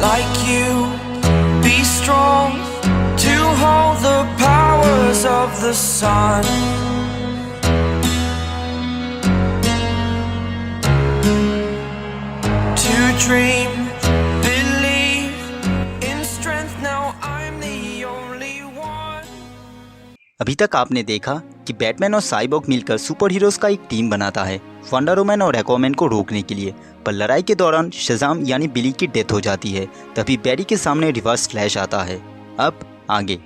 like you. Be strong to hold the powers of the sun. To dream, believe in strength. Now I'm the only one. अभी तक आपने देखा कि Batman और cyborg मिलकर super heroes का एक टीम बनाता है वंडर वुमन और एक्वामैन को रोकने के लिए। पर लड़ाई के दौरान शज़ाम यानी बिली की डेथ हो जाती है। तभी बैरी के सामने रिवर्स फ्लैश आता है। अब आगे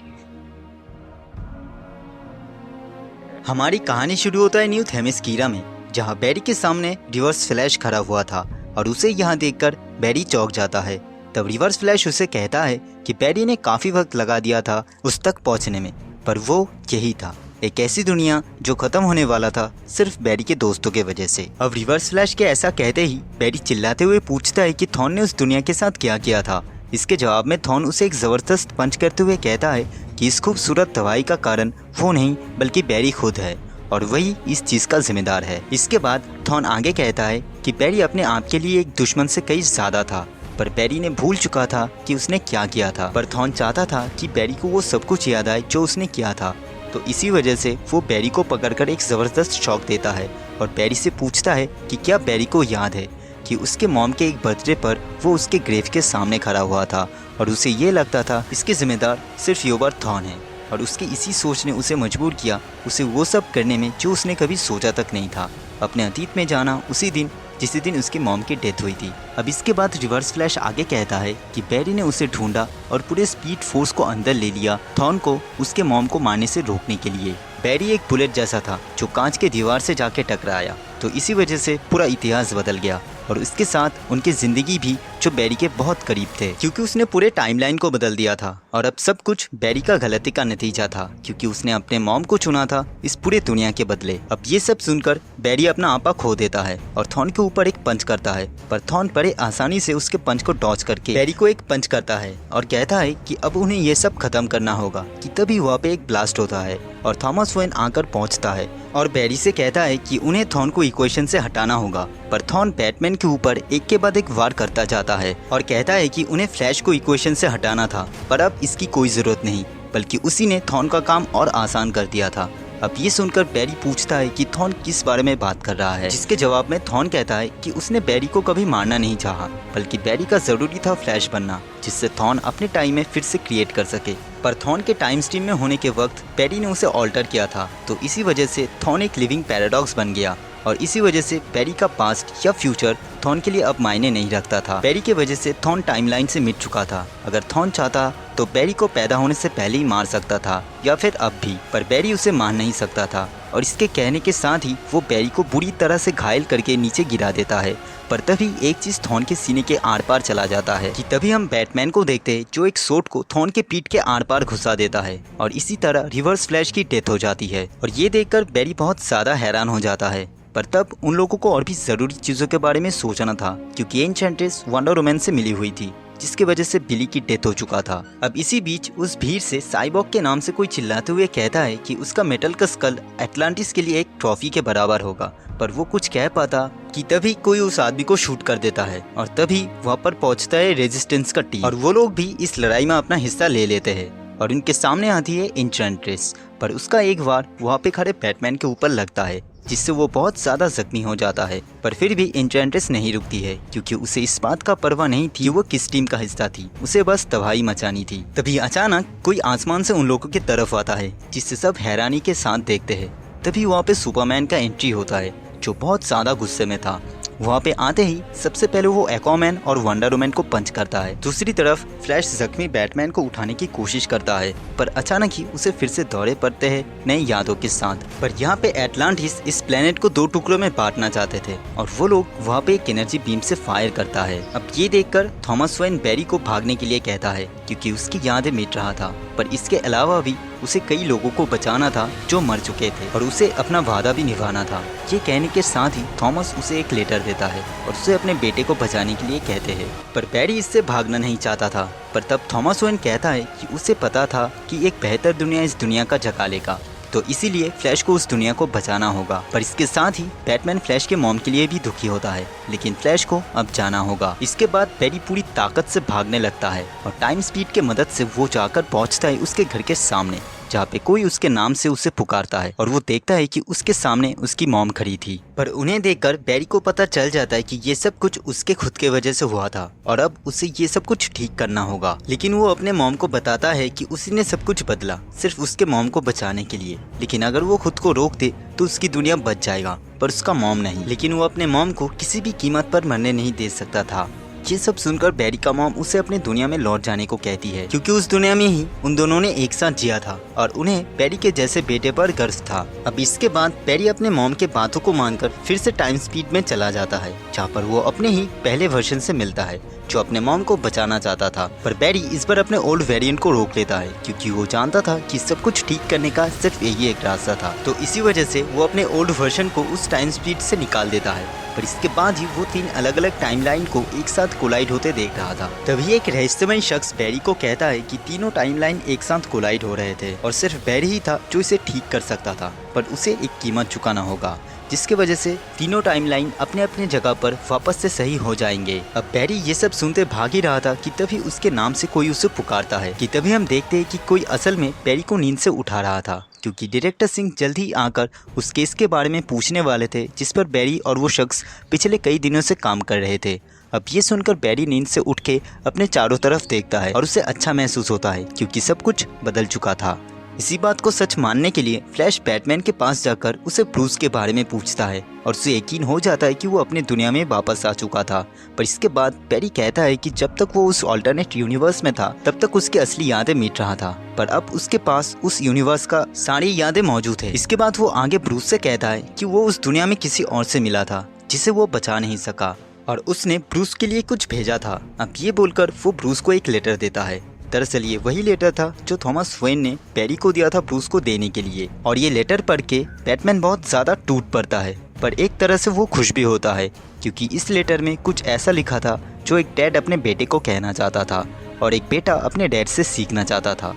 हमारी कहानी शुरू होता है न्यू थेमिस्कीरा में, जहां बैरी के सामने रिवर्स फ्लैश खड़ा हुआ था और उसे यहां देखकर बैरी चौंक जाता है। तब रिवर्स फ्लैश उसे कहता है कि बैरी ने काफ़ी वक्त लगा दिया था उस तक पहुंचने में, पर वो यही था, एक ऐसी दुनिया जो खत्म होने वाला था सिर्फ बैरी के दोस्तों के वजह से। अब रिवर्स फ्लैश के ऐसा कहते ही बैरी चिल्लाते हुए पूछता है कि थॉन ने उस दुनिया के साथ क्या किया था। इसके जवाब में थॉन उसे एक जबरदस्त पंच करते हुए कहता है कि इस खूबसूरत तबाही का कारण वो नहीं बल्कि बैरी खुद है और वही इस चीज का जिम्मेदार है। इसके बाद थॉन आगे कहता है कि बैरी अपने आप के लिए एक दुश्मन से कई ज्यादा था, पर बैरी ने भूल चुका था कि उसने क्या किया था। पर थॉन चाहता था कि बैरी को वो सब कुछ याद आए जो उसने किया था, तो इसी वजह से वो बैरी को पकड़कर एक ज़बरदस्त शॉक देता है और बैरी से पूछता है कि क्या बैरी को याद है कि उसके मॉम के एक बर्थडे पर वो उसके ग्रेव के सामने खड़ा हुआ था और उसे ये लगता था इसके जिम्मेदार सिर्फ योबर थॉन है, और उसकी इसी सोच ने उसे मजबूर किया उसे वो सब करने में जो उसने कभी सोचा तक नहीं था, अपने अतीत में जाना उसी दिन जिस दिन उसकी मॉम की डेथ हुई थी। अब इसके बाद रिवर्स फ्लैश आगे कहता है कि बैरी ने उसे ढूंढा और पूरे स्पीड फोर्स को अंदर ले लिया थॉन को उसके मॉम को मारने से रोकने के लिए। बैरी एक बुलेट जैसा था जो कांच के दीवार से जाके टकराया, तो इसी वजह से पूरा इतिहास बदल गया और उसके साथ उनकी ज़िंदगी भी जो बैरी के बहुत करीब थे, क्योंकि उसने पूरे टाइमलाइन को बदल दिया था। और अब सब कुछ बैरी का गलती का नतीजा था, क्योंकि उसने अपने मॉम को चुना था इस पूरे दुनिया के बदले। अब ये सब सुनकर बैरी अपना आपा खो देता है और थॉन के ऊपर एक पंच करता है, पर थॉन बड़े आसानी से उसके पंच को डॉज करके बैरी को एक पंच करता है और कहता है कि अब उन्हें ये सब खत्म करना होगा। कि तभी वहाँ पे एक ब्लास्ट होता है और थॉमस वेन आकर पहुँचता है और बैरी से कहता है कि उन्हें थॉन को इक्वेशन से हटाना होगा। पर थॉन बैटमैन के ऊपर एक के बाद एक वार करता जाता है और कहता है कि उन्हें फ्लैश को इक्वेशन से हटाना था, पर अब इसकी कोई ज़रूरत नहीं, बल्कि उसी ने थॉन का काम और आसान कर दिया था। अब ये सुनकर बैरी पूछता है कि थॉन किस बारे में बात कर रहा है, जिसके जवाब में थॉन कहता है कि उसने बैरी को कभी मारना नहीं चाहा, बल्कि बैरी का ज़रूरी था फ्लैश बनना, जिससे थॉन अपने टाइम में फिर से क्रिएट कर सके। पर थॉन के टाइम स्ट्रीम में होने के वक्त बैरी ने उसे ऑल्टर किया था, तो इसी वजह से थॉन एक लिविंग पैराडॉक्स बन गया और इसी वजह से बैरी का पास्ट या फ्यूचर थॉन के लिए अब मायने नहीं रखता था। बैरी की वजह से थॉन टाइमलाइन से मिट चुका था। अगर थॉन चाहता तो बैरी को पैदा होने से पहले ही मार सकता था या फिर अब भी, पर बैरी उसे मार नहीं सकता था और इसके कहने के साथ ही वो बैरी को बुरी तरह से घायल करके नीचे गिरा देता है। पर तभी एक चीज थॉन के सीने के आर पार चला जाता है कि तभी हम बैटमैन को देखते हैं जो एक सोट को थॉन के पीठ के आर पार घुसा देता है और इसी तरह रिवर्स फ्लैश की डेथ हो जाती है। और ये देखकर बैरी बहुत ज्यादा हैरान हो जाता है। पर तब उन लोगों को और भी जरूरी चीजों के बारे में सोचना था, क्योंकि एन्चेंट्रेस वंडर वुमन से मिली हुई थी, जिसकी वजह से बिली की डेथ हो चुका था। अब इसी बीच उस भीड़ से साइबॉर्ग के नाम से कोई चिल्लाते हुए कहता है कि उसका मेटल का स्कल एटलांटिस के लिए एक ट्रॉफी के बराबर होगा, पर वो कुछ कह पाता कि तभी कोई उस आदमी को शूट कर देता है और तभी वहाँ पर पहुँचता है रेजिस्टेंस का टीम और वो लोग भी इस लड़ाई में अपना हिस्सा ले लेते हैं और उनके सामने आती है एन्चेंट्रेस। पर उसका एक वार वहाँ पे खड़े बैटमैन के ऊपर लगता है, जिससे वो बहुत ज़्यादा जख्मी हो जाता है। पर फिर भी एन्चेंट्रेस नहीं रुकती है, क्योंकि उसे इस बात का परवाह नहीं थी कि वो किस टीम का हिस्सा थी, उसे बस तबाही मचानी थी। तभी अचानक कोई आसमान से उन लोगों की तरफ आता है, जिससे सब हैरानी के साथ देखते हैं। तभी वहाँ पे सुपरमैन का एंट्री होता है, जो बहुत ज़्यादा गुस्से में था। वहाँ पे आते ही सबसे पहले वो एक्वामैन और वंडर वुमन को पंच करता है। दूसरी तरफ फ्लैश जख्मी बैटमैन को उठाने की कोशिश करता है, पर अचानक ही उसे फिर से दौरे पड़ते हैं नई यादों के साथ। पर यहाँ पे एटलांटिस इस प्लेनेट को 2 टुकड़ों में बांटना चाहते थे और वो लोग वहाँ पे एक एनर्जी बीम से फायर करता है। अब ये देखकर थॉमस वेन बैरी को भागने के लिए कहता है, क्योंकि उसकी यादें मिट रहा था। पर इसके अलावा भी उसे कई लोगों को बचाना था जो मर चुके थे और उसे अपना वादा भी निभाना था। ये कहने के साथ ही थॉमस उसे एक लेटर देता है और उसे अपने बेटे को बचाने के लिए कहते हैं। पर बैरी इससे भागना नहीं चाहता था। पर तब थॉमस वेन कहता है कि उसे पता था कि एक बेहतर दुनिया इस दुनिया का झका लेगा, तो इसीलिए फ्लैश को उस दुनिया को बचाना होगा। पर इसके साथ ही बैटमैन फ्लैश के मॉम के लिए भी दुखी होता है, लेकिन फ्लैश को अब जाना होगा। इसके बाद बैरी पूरी ताकत से भागने लगता है और टाइम स्पीड की मदद से वो जाकर पहुंचता है उसके घर के सामने, जहाँ पे कोई उसके नाम से उसे पुकारता है और वो देखता है कि उसके सामने उसकी मॉम खड़ी थी। पर उन्हें देखकर बैरी को पता चल जाता है कि ये सब कुछ उसके खुद के वजह से हुआ था और अब उसे ये सब कुछ ठीक करना होगा। लेकिन वो अपने मॉम को बताता है कि उसी ने सब कुछ बदला सिर्फ उसके मॉम को बचाने के लिए, लेकिन अगर वो खुद को रोक दे तो उसकी दुनिया बच जाएगा, पर उसका मॉम नहीं। लेकिन वो अपने मॉम को किसी भी कीमत पर मरने नहीं दे सकता था। ये सब सुनकर बैरी का मॉम उसे अपने दुनिया में लौट जाने को कहती है, क्योंकि उस दुनिया में ही उन दोनों ने एक साथ जिया था और उन्हें बैरी के जैसे बेटे पर गर्व था। अब इसके बाद बैरी अपने मॉम के बातों को मानकर फिर से टाइम स्पीड में चला जाता है, जहाँ पर वो अपने ही पहले वर्जन से मिलता है जो अपने मॉम को बचाना चाहता था। पर बैरी इस बार अपने ओल्ड वेरिएंट को रोक लेता है, क्योंकि वो जानता था कि सब कुछ ठीक करने का सिर्फ यही एक रास्ता था। तो इसी वजह से वो अपने ओल्ड वर्जन को उस टाइम स्पीड से निकाल देता है। पर इसके बाद ही वो 3 अलग अलग टाइमलाइन को एक साथ कोलाइड होते देख रहा था। तभी एक रहस्यमय शख्स बैरी को कहता है कि तीनों टाइमलाइन एक साथ कोलाइड हो रहे थे और सिर्फ बैरी ही था जो इसे ठीक कर सकता था, पर उसे एक कीमत चुकाना होगा, जिसके वजह से तीनों टाइमलाइन अपने अपने जगह पर वापस से सही हो जाएंगे। अब बैरी ये सब सुनते भाग ही रहा था कि तभी उसके नाम से कोई उसे पुकारता है। कि तभी हम देखते हैं कि कोई असल में बैरी को नींद से उठा रहा था, क्योंकि डायरेक्टर सिंह जल्द ही आकर उस केस के बारे में पूछने वाले थे जिस पर बैरी और वो शख्स पिछले कई दिनों से काम कर रहे थे। अब ये सुनकर बैरी नींद से उठ के अपने चारों तरफ देखता है और उसे अच्छा महसूस होता है, क्योंकि सब कुछ बदल चुका था। इसी बात को सच मानने के लिए फ्लैश बैटमैन के पास जाकर उसे ब्रूस के बारे में पूछता है और उसे यकीन हो जाता है कि वो अपने दुनिया में वापस आ चुका था। पर इसके बाद बैरी कहता है कि जब तक वो उस ऑल्टरनेट यूनिवर्स में था तब तक उसकी असली यादें मिट रहा था, पर अब उसके पास उस यूनिवर्स का सारी यादें मौजूद है। इसके बाद वो आगे ब्रूस से कहता है कि वो उस दुनिया में किसी और से मिला था जिसे वो बचा नहीं सका और उसने ब्रूस के लिए कुछ भेजा था। अब ये बोलकर वो ब्रूस को एक लेटर देता है। दरअसल ये वही लेटर था जो थॉमस वेन ने बैरी को दिया था ब्रूस को देने के लिए। और ये लेटर पढ़ के बैटमैन बहुत ज़्यादा टूट पड़ता है, पर एक तरह से वो खुश भी होता है, क्योंकि इस लेटर में कुछ ऐसा लिखा था जो एक डैड अपने बेटे को कहना चाहता था और एक बेटा अपने डैड से सीखना चाहता था।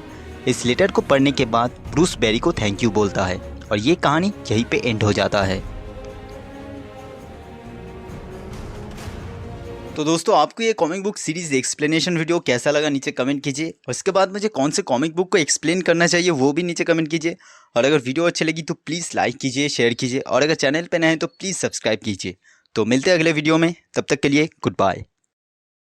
इस लेटर को पढ़ने के बाद ब्रूस बैरी को थैंक यू बोलता है और ये कहानी यहीं पे एंड हो जाता है। तो दोस्तों, आपको ये comic book series explanation video कैसा लगा नीचे कमेंट कीजिए, और इसके बाद मुझे कौन से कॉमिक बुक को एक्सप्लेन करना चाहिए वो भी नीचे कमेंट कीजिए। और अगर वीडियो अच्छी लगी तो प्लीज़ लाइक कीजिए, शेयर कीजिए, और अगर चैनल पे नए हैं तो प्लीज़ सब्सक्राइब कीजिए। तो मिलते हैं अगले वीडियो में, तब तक के लिए गुड बाय।